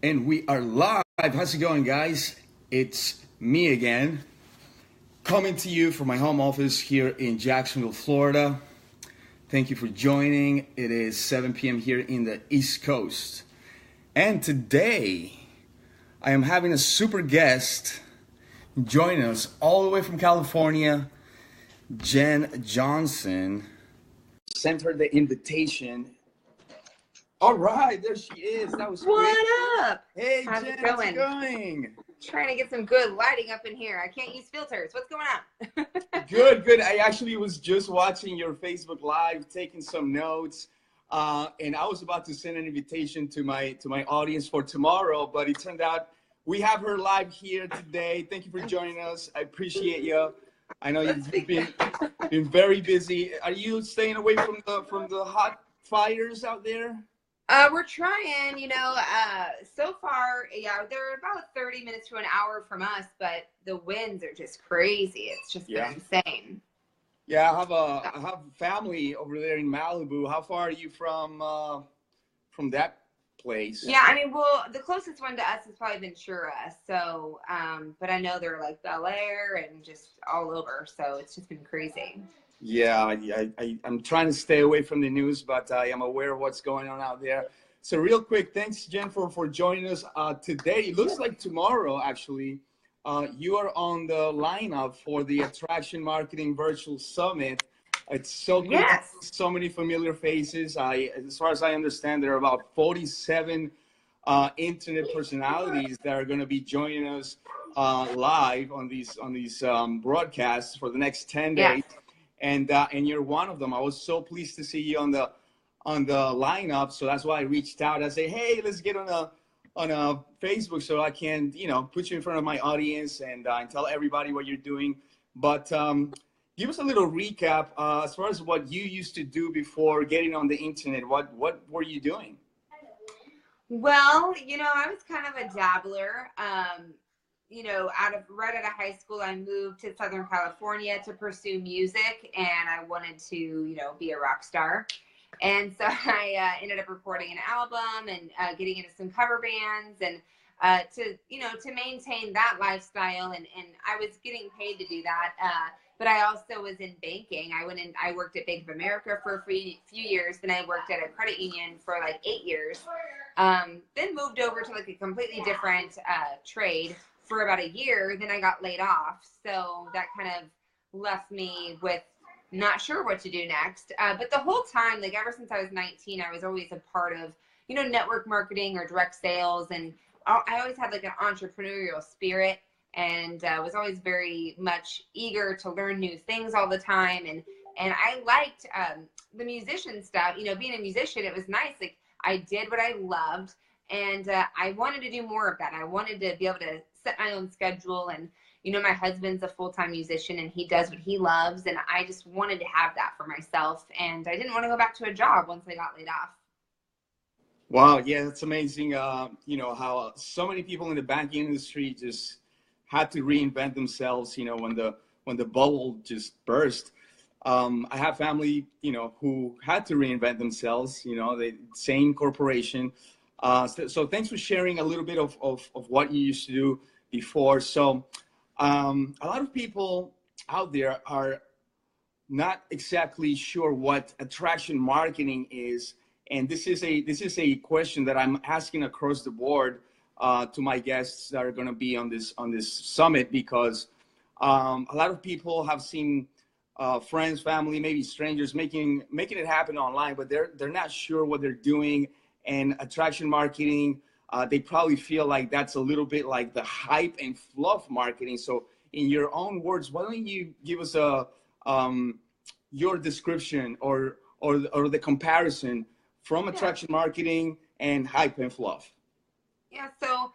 And we are live. How's it going, guys? It's me again, coming to you from my home office here in Jacksonville, Florida. Thank you for joining. It is 7 p.m. here in the East Coast. And today, I am having a super guest join us all the way from California, Jen Johnson. Sent her the invitation. All right, there she is. That was quick. What up? Hey, How's Jen, it going? how's it going? Trying to get some good lighting up in here. I can't use filters. What's going on? Good. I actually was just watching your Facebook Live, taking some notes, and I was about to send an invitation to my audience for tomorrow, but it turned out we have her live here today. Thank you for joining us. I appreciate you. I know you've been very busy. Are you staying away from the hot fires out there? We're trying, so far, yeah, they're about 30 minutes to an hour from us, but the winds are just crazy. It's just been insane. Yeah, I have family over there in Malibu. How far are you from that place? Yeah, I mean, well, the closest one to us has probably Ventura. So, but I know they're like Bel Air and just all over. So it's just been crazy. Yeah, I'm trying to stay away from the news, but I am aware of what's going on out there. So real quick, thanks, Jen, for joining us today. It looks like tomorrow, actually, you are on the lineup for the Attraction Marketing Virtual Summit. It's so cool. Yes. So many familiar faces. As far as I understand, there are about 47 internet personalities that are going to be joining us live on these broadcasts for the next 10 days. Yeah. And you're one of them. I was so pleased to see you on the lineup, so that's why I reached out. I say, hey, let's get on a Facebook so I can put you in front of my audience and tell everybody what you're doing. But give us a little recap as far as what you used to do before getting on the internet. What were you doing? Well, I was kind of a dabbler. Right out of high school, I moved to Southern California to pursue music, and I wanted to, be a rock star. And so I ended up recording an album and getting into some cover bands and to maintain that lifestyle. And I was getting paid to do that. But I also was in banking. I worked at Bank of America for a few years. Then I worked at a credit union for like 8 years. Then moved over to like a completely different trade for about a year. Then I got laid off. So that kind of left me with not sure what to do next. But the whole time, like ever since I was 19, I was always a part of, network marketing or direct sales. And I always had like an entrepreneurial spirit and was always very much eager to learn new things all the time. And I liked the musician stuff, being a musician, it was nice. Like I did what I loved. And I wanted to do more of that. I wanted to be able to set my own schedule. And, my husband's a full-time musician and he does what he loves. And I just wanted to have that for myself. And I didn't want to go back to a job once I got laid off. Wow. Yeah, that's amazing. How so many people in the banking industry just had to reinvent themselves, when the bubble just burst. I have family, who had to reinvent themselves, the same corporation. So thanks for sharing a little bit of what you used to do before. So a lot of people out there are not exactly sure what attraction marketing is. And this is a question that I'm asking across the board to my guests that are going to be on this summit, because a lot of people have seen friends, family, maybe strangers making it happen online, but they're not sure what they're doing. And attraction marketing, they probably feel like that's a little bit like the hype and fluff marketing. So in your own words, why don't you give us your description or the comparison from attraction marketing and hype and fluff? Yeah, so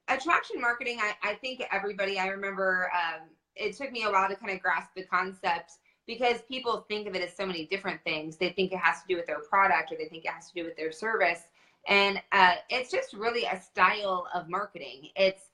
attraction marketing, I think everybody, I remember it took me a while to kind of grasp the concept, because people think of it as so many different things. They think it has to do with their product, or they think it has to do with their service. And it's just really a style of marketing. It's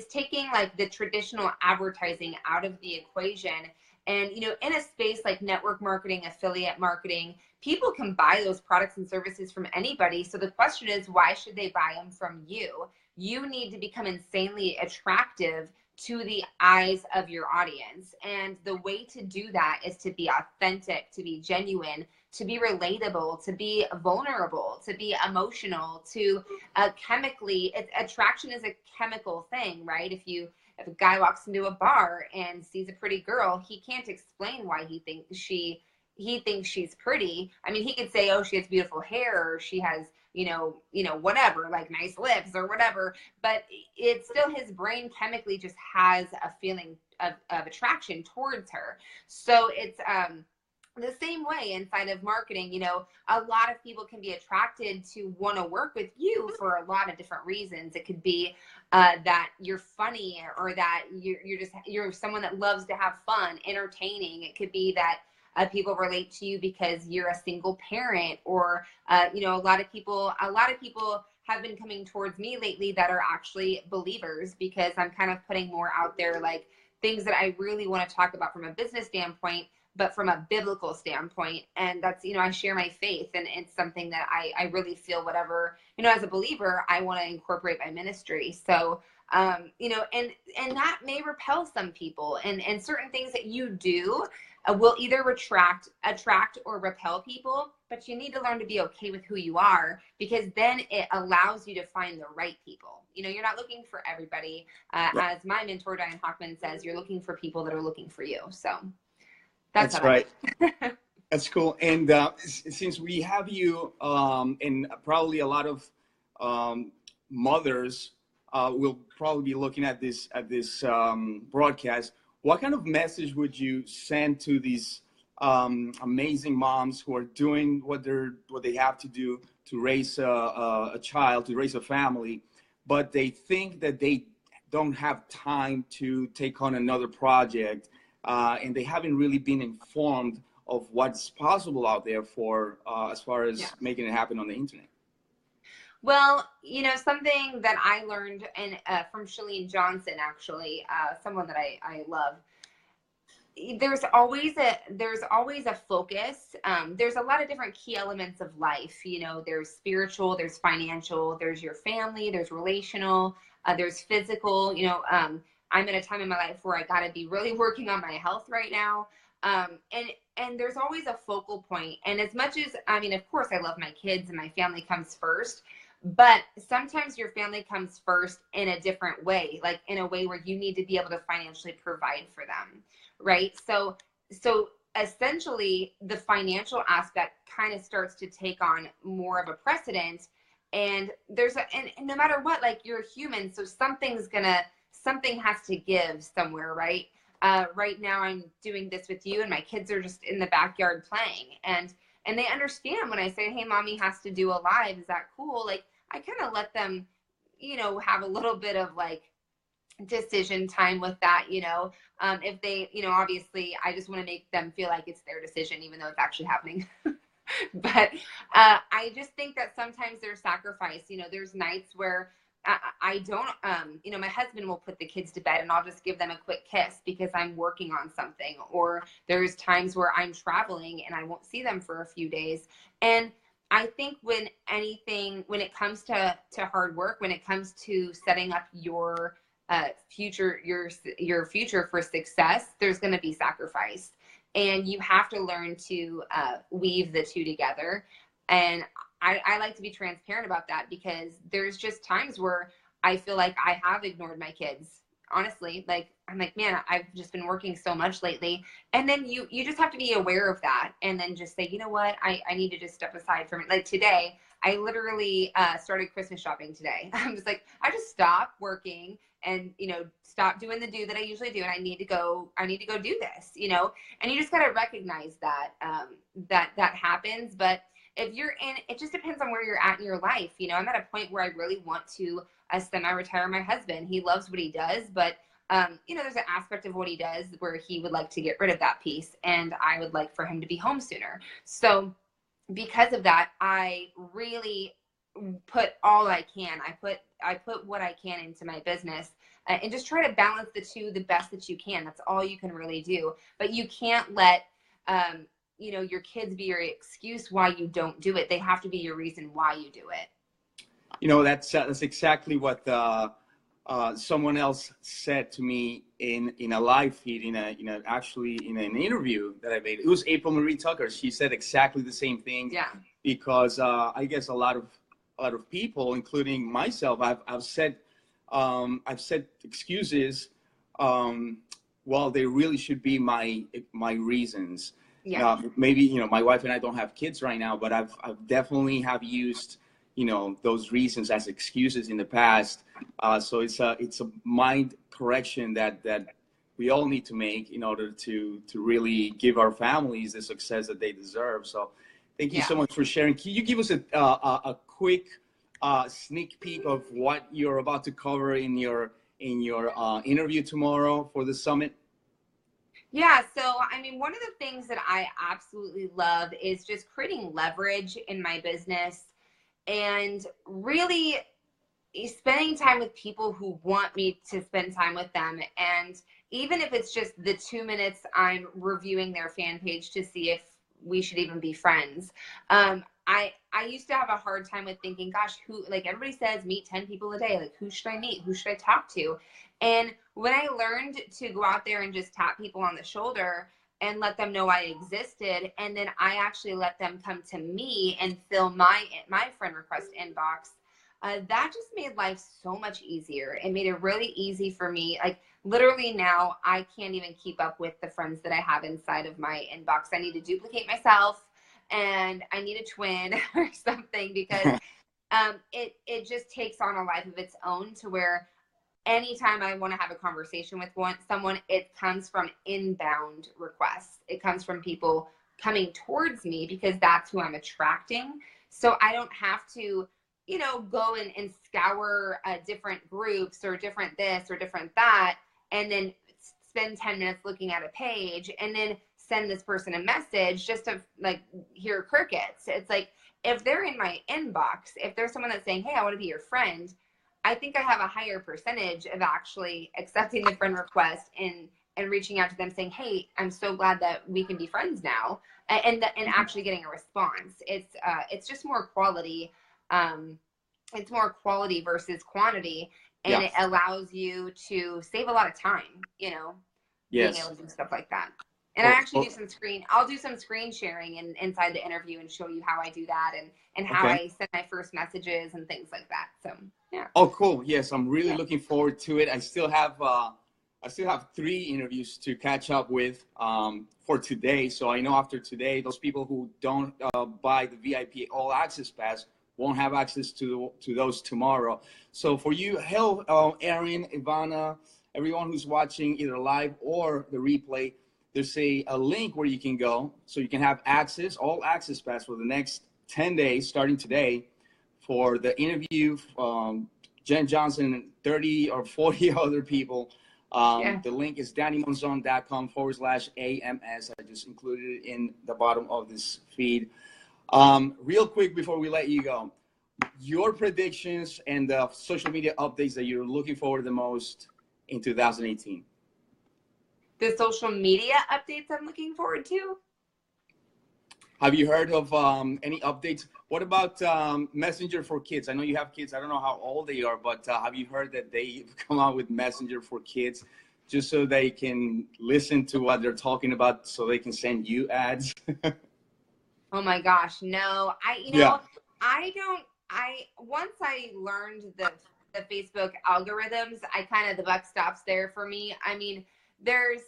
taking like the traditional advertising out of the equation. And, in a space like network marketing, affiliate marketing, people can buy those products and services from anybody. So the question is, why should they buy them from you? You need to become insanely attractive to the eyes of your audience. And the way to do that is to be authentic, to be genuine, to be relatable, to be vulnerable, to be emotional, to chemically, attraction is a chemical thing, right? If a guy walks into a bar and sees a pretty girl, he can't explain why he thinks she's pretty. I mean, he could say, oh, she has beautiful hair, or she has, whatever, like nice lips or whatever, but it's still, his brain chemically just has a feeling of attraction towards her. So it's the same way inside of marketing. A lot of people can be attracted to want to work with you for a lot of different reasons. It could be that you're funny, or that you're someone that loves to have fun, entertaining. It could be that people relate to you because you're a single parent, or a lot of people have been coming towards me lately that are actually believers, because I'm kind of putting more out there, like things that I really want to talk about from a business standpoint, but from a biblical standpoint. And that's, I share my faith, and it's something that I really feel, whatever, as a believer, I want to incorporate my ministry. So, and that may repel some people, and certain things that you do will either attract or repel people, but you need to learn to be okay with who you are, because then it allows you to find the right people. You're not looking for everybody. As my mentor, Diane Hockman, says, you're looking for people that are looking for you. So that's right. That's cool. And since we have you, and probably a lot of mothers will probably be looking at this broadcast, what kind of message would you send to these amazing moms who are doing what they have to do to raise a child, to raise a family, but they think that they don't have time to take on another project, and they haven't really been informed of what's possible out there for as far as making it happen on the internet? Well, something that I learned from Chalene Johnson, actually, someone that I love. There's always a focus. There's a lot of different key elements of life. There's spiritual, there's financial, there's your family, there's relational, there's physical. I'm in a time in my life where I got to be really working on my health right now. And there's always a focal point. And as much as, of course, I love my kids and my family comes first, but sometimes your family comes first in a different way, like in a way where you need to be able to financially provide for them, right? So essentially the financial aspect kind of starts to take on more of a precedent. And and no matter what, like, you're a human, so something has to give somewhere, right? Right now I'm doing this with you, and my kids are just in the backyard playing, and they understand when I say, hey, mommy has to do a live, is that cool? Like, I kind of let them, have a little bit of like decision time with that, if they, obviously I just want to make them feel like it's their decision, even though it's actually happening. But I just think that sometimes there's sacrifice. There's nights where I don't, my husband will put the kids to bed and I'll just give them a quick kiss because I'm working on something. Or there's times where I'm traveling and I won't see them for a few days. And I think when it comes to hard work, when it comes to setting up your future, your future for success, there's going to be sacrifice, and you have to learn to weave the two together. And I like to be transparent about that, because there's just times where I feel like I have ignored my kids. Honestly, like, I'm like, man, I've just been working so much lately. And then you just have to be aware of that, and then just say, you know what, I need to just step aside from it. Like today, I literally started Christmas shopping today. I'm just like, I just stopped working and, stop doing the do that I usually do. And I need to go do this, and you just got to recognize that, that happens. But if you're it just depends on where you're at in your life. I'm at a point where I really want to semi-retire my husband. He loves what he does, but there's an aspect of what he does where he would like to get rid of that piece, and I would like for him to be home sooner. So because of that, I really put all I can. I put what I can into my business, and just try to balance the two the best that you can. That's all you can really do. But you can't let you know, your kids be your excuse why you don't do it. They have to be your reason why you do it. You know, that's exactly what someone else said to me in a live feed, actually in an interview that I made. It was April Marie Tucker. She said exactly the same thing. Yeah. Because I guess a lot of people, including myself, I've said excuses. Well, they really should be my reasons. Yeah. Maybe, you know, my wife and I don't have kids right now, but I've definitely have used, you know, those reasons as excuses in the past. So it's a mind correction that we all need to make in order to really give our families the success that they deserve. So thank you so much for sharing. Can you give us a quick sneak peek of what you're about to cover in your interview tomorrow for the summit? Yeah, so I mean, one of the things that I absolutely love is just creating leverage in my business and really spending time with people who want me to spend time with them. And even if it's just the 2 minutes I'm reviewing their fan page to see if we should even be friends. I used to have a hard time with thinking, gosh, who, like everybody says, meet 10 people a day. Like, who should I meet? Who should I talk to? And when I learned to go out there and just tap people on the shoulder and let them know I existed, and then I actually let them come to me and fill my friend request inbox, that just made life so much easier. It made it really easy for me. Like, literally now, I can't even keep up with the friends that I have inside of my inbox. I need to duplicate myself, and I need a twin or something, because it just takes on a life of its own, to where anytime I want to have a conversation with someone, it comes from inbound requests. It comes from people coming towards me, because that's who I'm attracting. So I don't have to, you know, go and scour different groups or different this or different that, and then spend 10 minutes looking at a page and then send this person a message just to like hear crickets. It's like, if they're in my inbox, if there's someone that's saying, hey, I want to be your friend, I think I have a higher percentage of actually accepting the friend request and reaching out to them saying, hey, I'm so glad that we can be friends now, and actually getting a response. It's just more quality. It's more quality versus quantity, and it allows you to save a lot of time, you know, being able to do stuff like that. And I actually I'll do some screen sharing inside the interview and show you how I do that, and how I send my first messages and things like that. So, yeah. Oh, cool. Yes, I'm really looking forward to it. I still have 3 interviews to catch up with for today. So I know after today, those people who don't buy the VIP All Access Pass won't have access to those tomorrow. So for you, Erin, Ivana, everyone who's watching either live or the replay, there's a link where you can go so you can have all access pass for the next 10 days, starting today, for the interview, Jen Johnson and 30 or 40 other people. The link is dannymonzon.com/AMS. I just included it in the bottom of this feed. Real quick before we let you go, your predictions and the social media updates that you're looking forward the most in 2018. The social media updates I'm looking forward to? Have you heard of any updates? What about Messenger for Kids? I know you have kids. I don't know how old they are, but have you heard that they've come out with Messenger for Kids, just so they can listen to what they're talking about, so they can send you ads? Oh my gosh, no. Once I learned the Facebook algorithms, the buck stops there for me. I mean, there's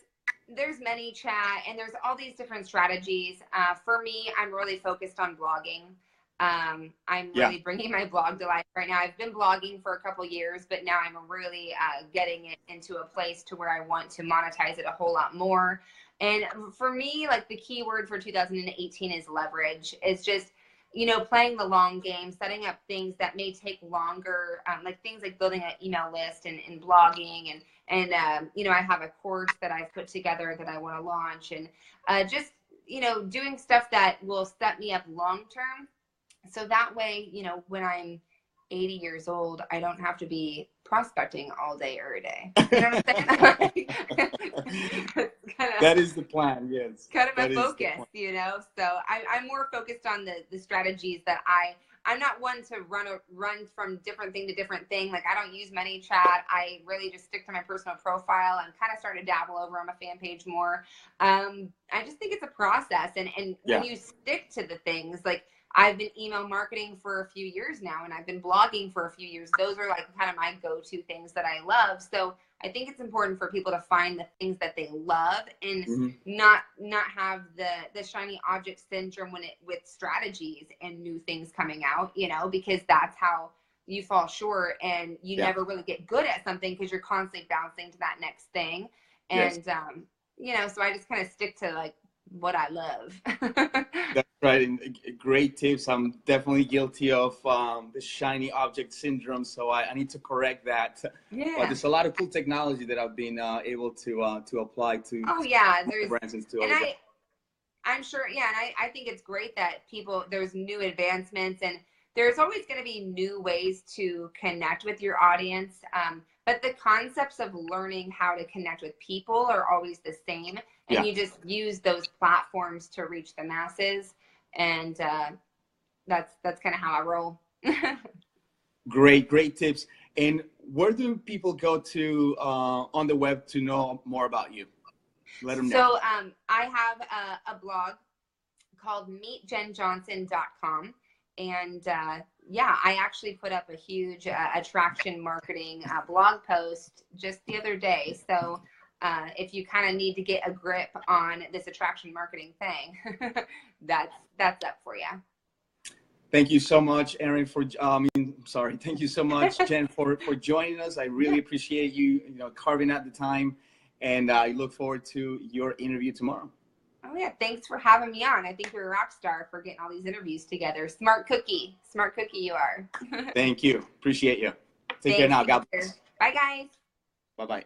ManyChat, and there's all these different strategies. For me, I'm really focused on blogging. I'm really bringing my blog to life right now. I've been blogging for a couple years, but now I'm really getting it into a place to where I want to monetize it a whole lot more. And for me, like, the key word for 2018 is leverage. It's just, you know, playing the long game, setting up things that may take longer, like things like building an email list and blogging, and you know, I have a course that I've put together that I want to launch, and just, you know, doing stuff that will set me up long term. So that way, you know, when I'm 80 years old, I don't have to be prospecting all day, every day. You know what I'm saying? That is the plan, yes. Kind of my focus, you know? So I'm more focused on the strategies that I'm not one to run from different thing to different thing. Like, I don't use ManyChat. I really just stick to my personal profile. I'm kind of starting to dabble over on my fan page more. I just think it's a process. And when you stick to the things, like, I've been email marketing for a few years now, and I've been blogging for a few years. Those are like kind of my go-to things that I love. So I think it's important for people to find the things that they love and not have the shiny object syndrome with strategies and new things coming out, you know, because that's how you fall short and you never really get good at something because you're constantly bouncing to that next thing. And, you know, so I just kind of stick to like what I love. That's right. And great tips. I'm definitely guilty of the shiny object syndrome. So I need to correct that. Yeah. But there's a lot of cool technology that I've been able to apply to. Oh yeah. I'm sure. Yeah. And I think it's great that there's new advancements, and there's always going to be new ways to connect with your audience. But the concepts of learning how to connect with people are always the same. And you just use those platforms to reach the masses. And that's kind of how I roll. Great tips. And where do people go to on the web to know more about you? Let them know. So I have a blog called meetjenjohnson.com. And I actually put up a huge attraction marketing blog post just the other day. So if you kind of need to get a grip on this attraction marketing thing, that's up for you. Thank you so much, Erin, thank you so much, Jen, for joining us. I really appreciate you carving out the time, and I look forward to your interview tomorrow. Oh yeah, thanks for having me on. I think you're a rock star for getting all these interviews together. Smart cookie you are. Thank you. Appreciate you. Take care now. God bless. Bye guys. Bye-bye.